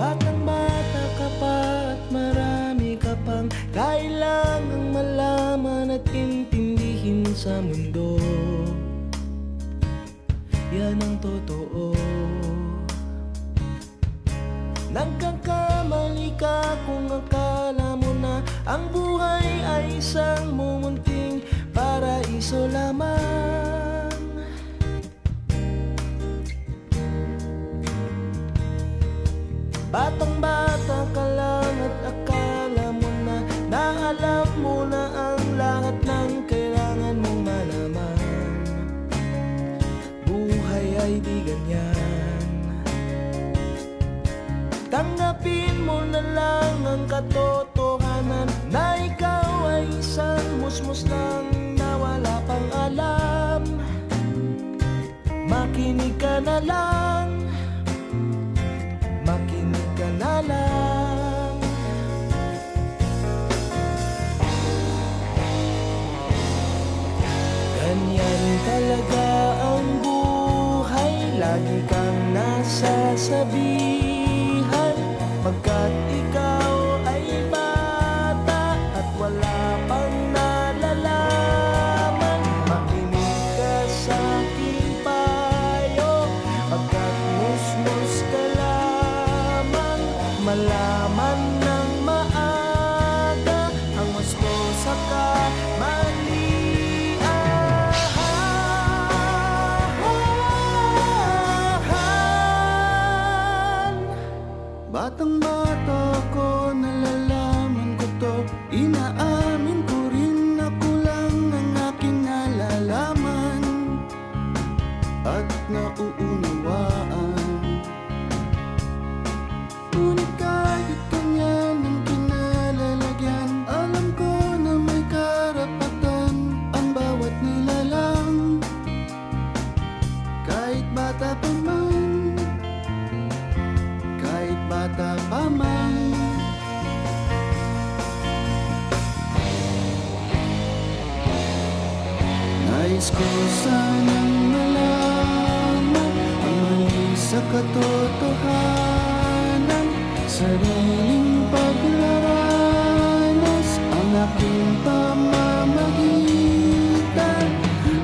Batang-bata ka pa at marami ka pang kailangang malaman at intindihin sa mundo. Yan ang totoo. Nagkakamali ka kung akala mo na ang buhay ay isang mumunting paraiso lamang. Batang-bata ka lang at akala mo na alam mo na ang lahat ng kailangan mong malaman. Buhay ay di ganyan. Tanggapin mo na lang ang katotohanan na ikaw ay isang musmus lang na wala pang alam. Makinig ka na lang, makinig ka na lang. Ganyan talaga ang buhay, lagi kang nasasabihan, pagkat ikaw ay bata at wala pang nalalaman. Makinig ka sa aking payo, pagkat musmus ka lamang. Malaman ng maaga ang gusto sa kamalian. Batang-bata ko, nalalaman ko to, inaamin ko rin, ako lang ang aking nalalaman at nauunawaan. Ngunit kahit ganyan ang kinalalagyan, alam ko na may karapatan ang bawat nilalang. Kahit bata pa man, kahit bata pa man. Nais ko sanang malaman ang mali sa katotohanan, sariling paglaranas ang aking pamamagitan.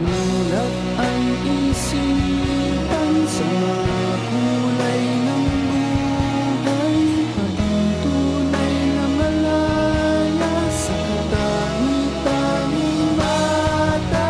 Mulat ang isipan sa mga kulay ng buhay, patunay na malaya sa katangi-tanging mata.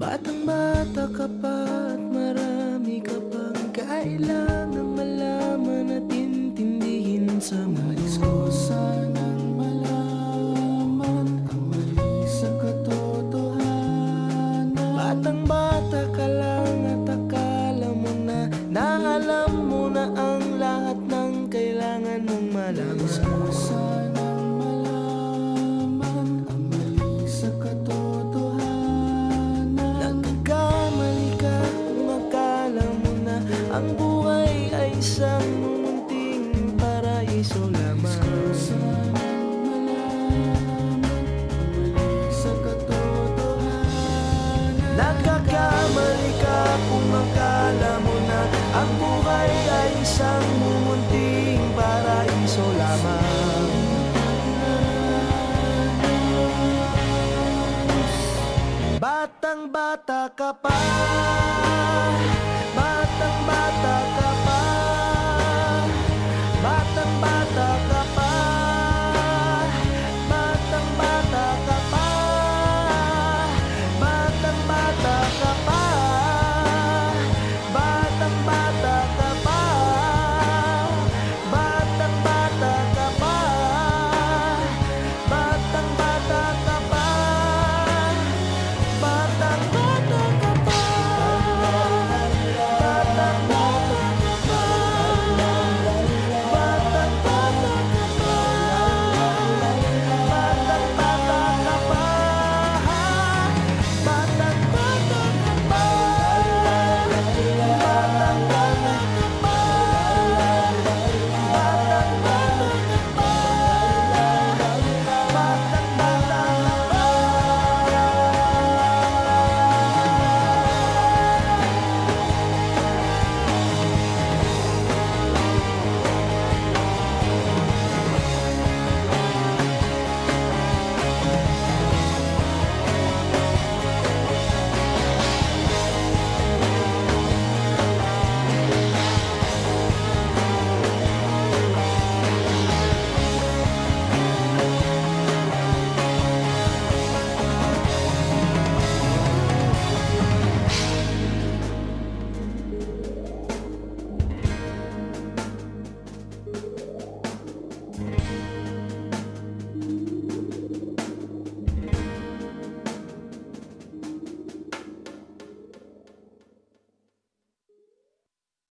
Batang-bata ka pa at marami ka pang kailangang malaman at intindihin sa mundo. Nais ko sanang malaman ang mali sa katotohanan. Batang-bata ka lang at akala mo na alam mo na ang lahat ng kailangan mong malaman. Nais ko sanang malaman ang mali sa katotohanan. Nagkakamali ka kung akala mo na ang buhay ay isang mumunting paraiso lamang. Nais ko sanang malaman ang mali sa katotohanan. Nagkakamali ka kung akala mo na ang buhay ay isang mumunting paraiso lamang. Batang-bata ka pa, batang-bata ka